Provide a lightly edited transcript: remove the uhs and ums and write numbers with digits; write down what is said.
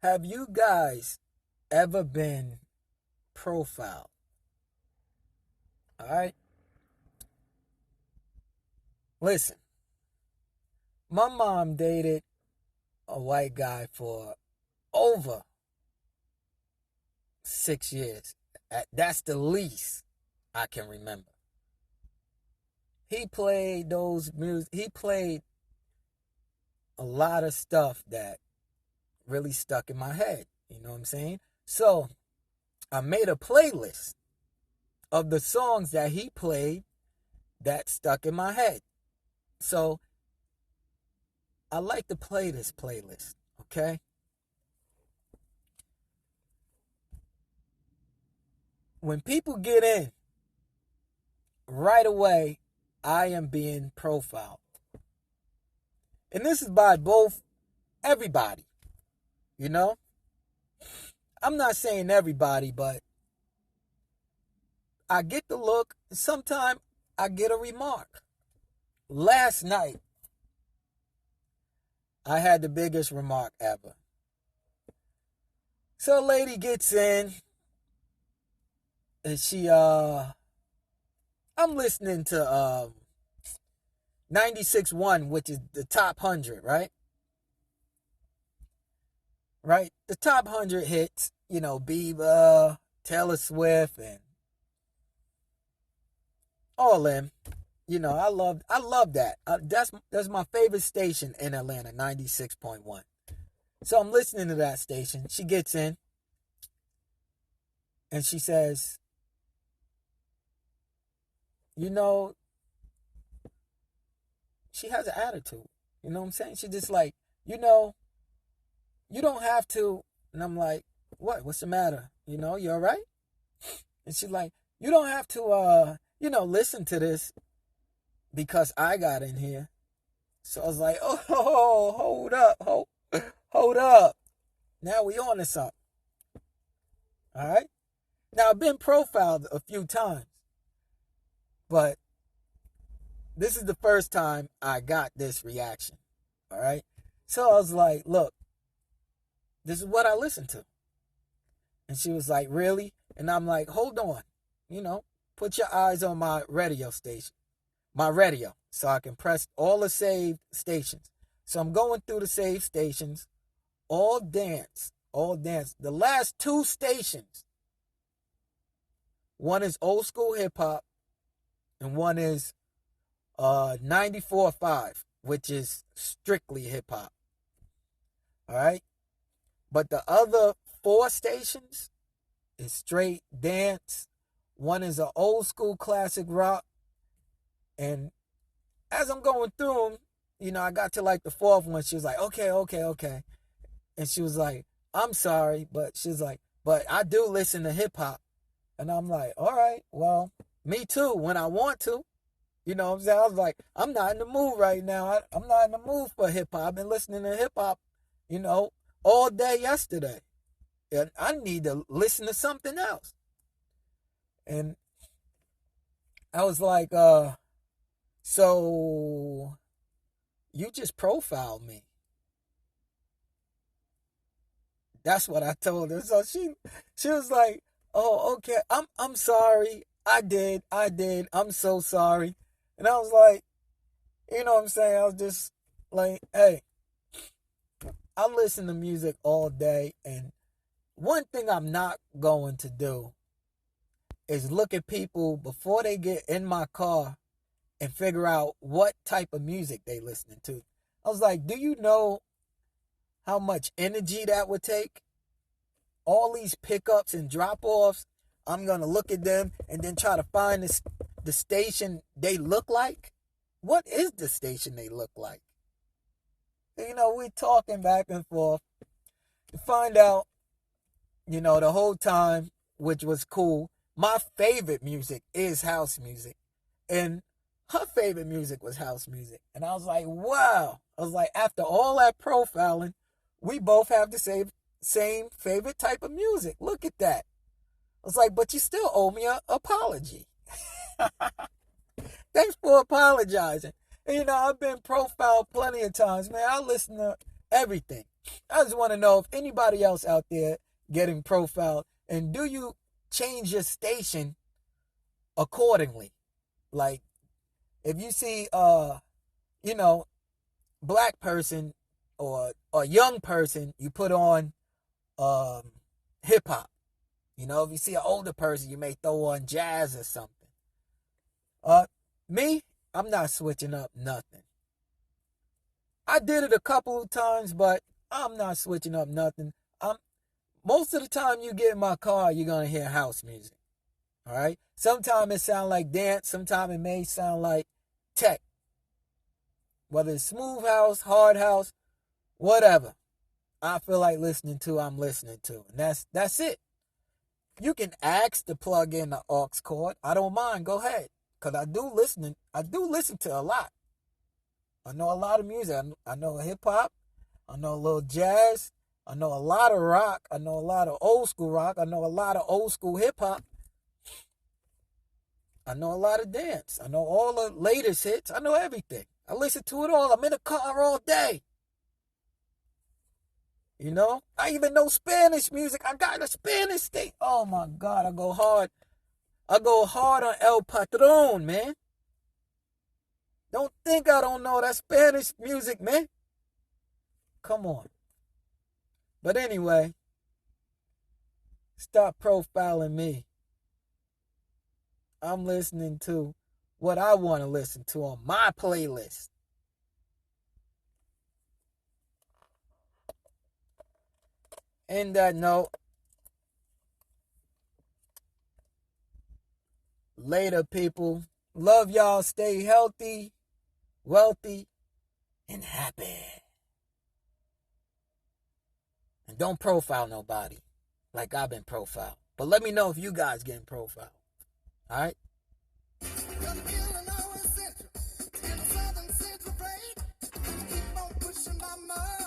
Have you guys ever been profiled? All right. Listen, my mom dated a white guy for over 6 years. That's the least I can remember. He played those music. He played a lot of stuff that really stuck in my head. You know what I'm saying? So I made a playlist of the songs that he played that stuck in my head. So I like to play this playlist, okay? When people get in, right away, I am being profiled. And this is by both everybody, you know? I'm not saying everybody, but I get the look. Sometimes I get a remark. Last night, I had the biggest remark ever. So a lady gets in, and I'm listening to 96.1, which is the top 100, right? Right? The top 100 hits, Bieber, Taylor Swift, and all them. I love that. That's my favorite station in Atlanta, 96.1. So I'm listening to that station. She gets in and she says, you know, she has an attitude. You know what I'm saying? She just like, you don't have to. And I'm like, what? What's the matter? You all right? And she's like, you don't have to, listen to this because I got in here. So I was like, oh, hold up. Now we on to something. All right? Now I've been profiled a few times, but this is the first time I got this reaction. All right? So I was like, look, this is what I listen to. And she was like, really? And I'm like, hold on. Put your eyes on my radio station. My radio. So I can press all the saved stations. So I'm going through the saved stations. All dance. The last two stations. One is old school hip hop. And one is 94.5, which is strictly hip hop. All right? But the other four stations is straight dance. One is an old school classic rock. And as I'm going through them, I got to like the fourth one. She was like, okay. And she was like, I'm sorry. But she's like, but I do listen to hip hop. And I'm like, all right, well, me too, when I want to. You know what I'm saying? I was like, I'm not in the mood right now. I'm not in the mood for hip hop. I've been listening to hip hop, all day yesterday. And I need to listen to something else. And I was like, so you just profiled me. That's what I told her. So she was like, oh, okay, I'm sorry. I did. I'm so sorry. And I was like, you know what I'm saying? I was just like, hey, I listen to music all day, and one thing I'm not going to do is look at people before they get in my car and figure out what type of music they listening to. I was like, do you know how much energy that would take? All these pickups and drop-offs, I'm going to look at them and then try to find the station they look like. What is the station they look like? We talking back and forth to find out, the whole time, which was cool. My favorite music is house music. And her favorite music was house music. And I was like, wow. I was like, after all that profiling, we both have the same favorite type of music. Look at that. I was like, but you still owe me an apology. Thanks for apologizing. And, I've been profiled plenty of times, man. I listen to everything. I just want to know if anybody else out there getting profiled, and do you change your station accordingly? Like, if you see you know, black person or a young person, you put on hip hop. You know, if you see an older person, you may throw on jazz or something. Uh Me, I'm not switching up nothing. I did it a couple of times, but I'm not switching up nothing. I'm Most of the time you get in my car, you're gonna hear house music. All right. Sometimes it sound like dance. Sometimes it may sound like tech. Whether it's smooth house, hard house, whatever I feel like listening to, I'm listening to, and that's it. You can ask to plug in the aux cord. I don't mind. Go ahead, cause I do listen. I do listen to a lot. I know a lot of music. I know hip hop. I know a little jazz. I know a lot of rock. I know a lot of old school rock. I know a lot of old school hip hop. I know a lot of dance. I know all the latest hits. I know everything. I listen to it all. I'm in the car all day. You know? I even know Spanish music. I got a Spanish thing. Oh my God, I go hard. I go hard on El Patron, man. Don't think I don't know that Spanish music, man. Come on. But anyway, stop profiling me. I'm listening to what I want to listen to on my playlist. In that note, later, people. Love y'all. Stay healthy, wealthy, and happy. And don't profile nobody like I've been profiled. But let me know if you guys getting profiled. All right? Keep on pushing my mind.